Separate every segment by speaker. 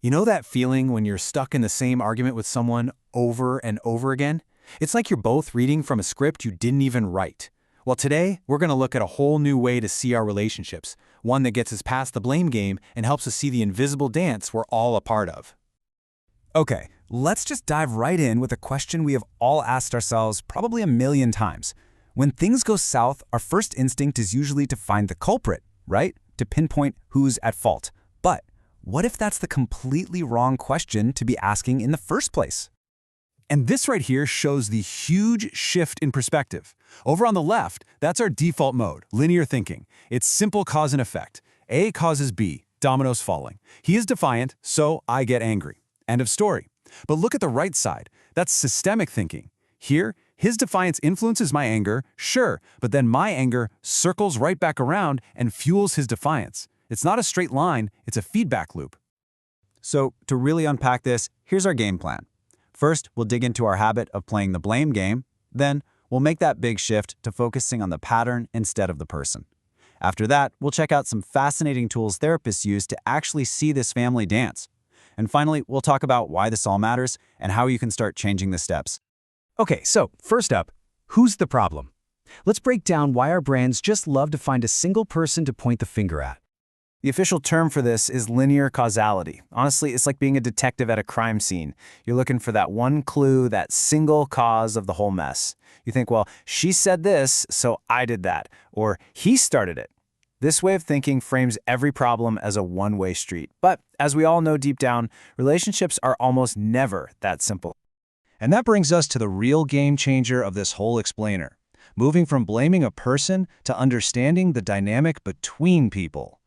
Speaker 1: You know that feeling when you're stuck in the same argument with someone over and over again? It's like you're both reading from a script you didn't even write. Well, today, we're going to look at a whole new way to see our relationships, one that gets us past the blame game and helps us see the invisible dance we're all a part of.
Speaker 2: Okay, let's just dive right in with a question we have all asked ourselves probably a million times. When things go south, our first instinct is usually to find the culprit, right? To pinpoint who's at fault. But what if that's the completely wrong question to be asking in the first place?
Speaker 3: And this right here shows the huge shift in perspective. Over on the left, that's our default mode, linear thinking. It's simple cause and effect. A causes B, dominoes falling. He is defiant, so I get angry. End of story. But look at the right side. That's systemic thinking. Here, his defiance influences my anger, sure, but then my anger circles right back around and fuels his defiance. It's not a straight line, it's a feedback loop.
Speaker 2: So, to really unpack this, here's our game plan. First, we'll dig into our habit of playing the blame game. Then, we'll make that big shift to focusing on the pattern instead of the person. After that, we'll check out some fascinating tools therapists use to actually see this family dance. And finally, we'll talk about why this all matters and how you can start changing the steps.
Speaker 4: Okay, so first up, who's the problem? Let's break down why our brains just love to find a single person to point the finger at.
Speaker 1: The official term for this is linear causality. Honestly, it's like being a detective at a crime scene. You're looking for that one clue, that single cause of the whole mess. You think, well, she said this, so I did that, or he started it. This way of thinking frames every problem as a one-way street. But as we all know deep down, relationships are almost never that simple.
Speaker 3: And that brings us to the real game changer of this whole explainer, moving from blaming a person to understanding the dynamic between people.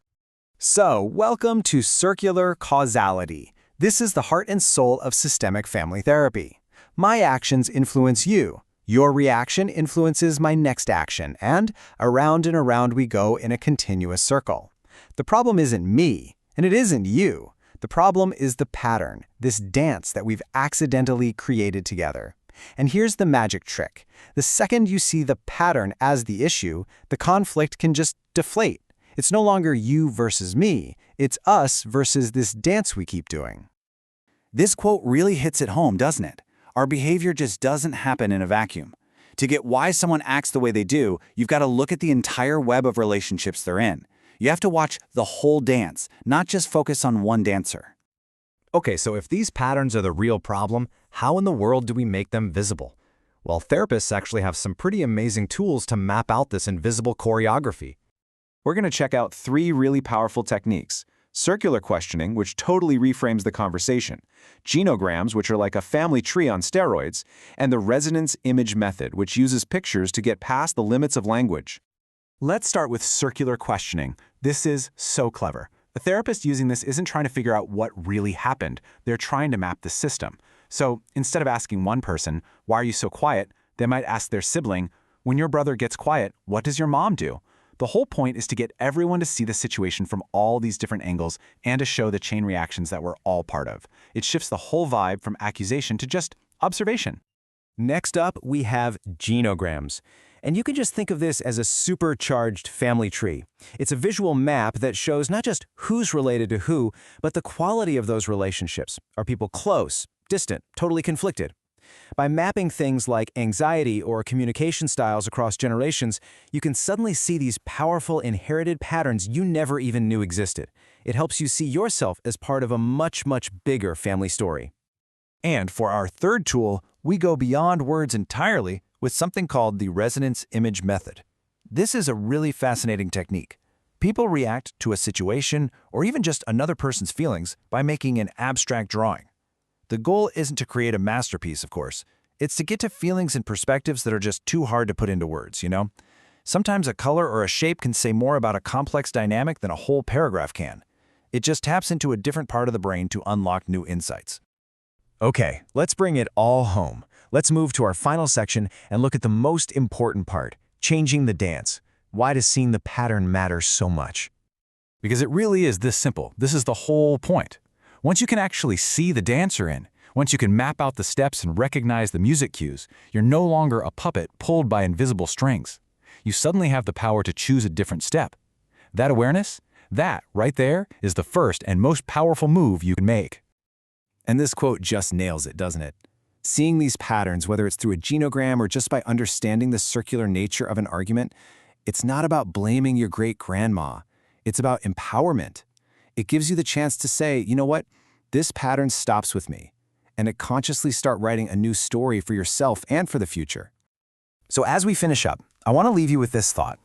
Speaker 1: So, welcome to circular causality. This is the heart and soul of systemic family therapy. My actions influence you. Your reaction influences my next action, and around we go in a continuous circle. The problem isn't me, and it isn't you. The problem is the pattern, this dance that we've accidentally created together. And here's the magic trick. The second you see the pattern as the issue, the conflict can just deflate. It's no longer you versus me, it's us versus this dance we keep doing.
Speaker 5: This quote really hits it home, doesn't it? Our behavior just doesn't happen in a vacuum. To get why someone acts the way they do, you've got to look at the entire web of relationships they're in. You have to watch the whole dance, not just focus on one dancer.
Speaker 4: Okay, so if these patterns are the real problem, how in the world do we make them visible? Well, therapists actually have some pretty amazing tools to map out this invisible choreography.
Speaker 1: We're going to check out 3 really powerful techniques. Circular questioning, which totally reframes the conversation. Genograms, which are like a family tree on steroids. And the resonance image method, which uses pictures to get past the limits of language. Let's start with circular questioning. This is so clever. A therapist using this isn't trying to figure out what really happened. They're trying to map the system. So instead of asking one person, why are you so quiet? They might ask their sibling, when your brother gets quiet, what does your mom do? The whole point is to get everyone to see the situation from all these different angles and to show the chain reactions that we're all part of. It shifts the whole vibe from accusation to just observation.
Speaker 4: Next up, we have genograms. And you can just think of this as a supercharged family tree. It's a visual map that shows not just who's related to who, but the quality of those relationships. Are people close, distant, totally conflicted? By mapping things like anxiety or communication styles across generations, you can suddenly see these powerful inherited patterns you never even knew existed. It helps you see yourself as part of a much, much bigger family story.
Speaker 1: And for our third tool, we go beyond words entirely with something called the resonance image method. This is a really fascinating technique. People react to a situation or even just another person's feelings by making an abstract drawing. The goal isn't to create a masterpiece, of course. It's to get to feelings and perspectives that are just too hard to put into words, you know? Sometimes a color or a shape can say more about a complex dynamic than a whole paragraph can. It just taps into a different part of the brain to unlock new insights.
Speaker 4: Okay, let's bring it all home. Let's move to our final section and look at the most important part, changing the dance. Why does seeing the pattern matter so much?
Speaker 1: Because it really is this simple. This is the whole point. Once you can actually see the dancer in, once you can map out the steps and recognize the music cues, you're no longer a puppet pulled by invisible strings. You suddenly have the power to choose a different step. That awareness, that right there, is the first and most powerful move you can make. And this quote just nails it, doesn't it? Seeing these patterns, whether it's through a genogram or just by understanding the circular nature of an argument, it's not about blaming your great-grandma. It's about empowerment. It gives you the chance to say, you know what, this pattern stops with me, and to consciously start writing a new story for yourself and for the future.
Speaker 2: So as we finish up, I want to leave you with this thought.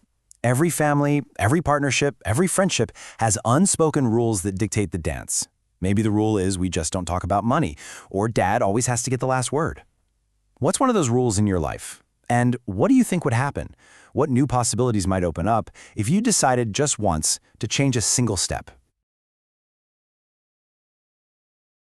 Speaker 2: Every family, every partnership, every friendship has unspoken rules that dictate the dance. Maybe the rule is we just don't talk about money, or dad always has to get the last word. What's one of those rules in your life? And what do you think would happen? What new possibilities might open up if you decided just once to change a single step?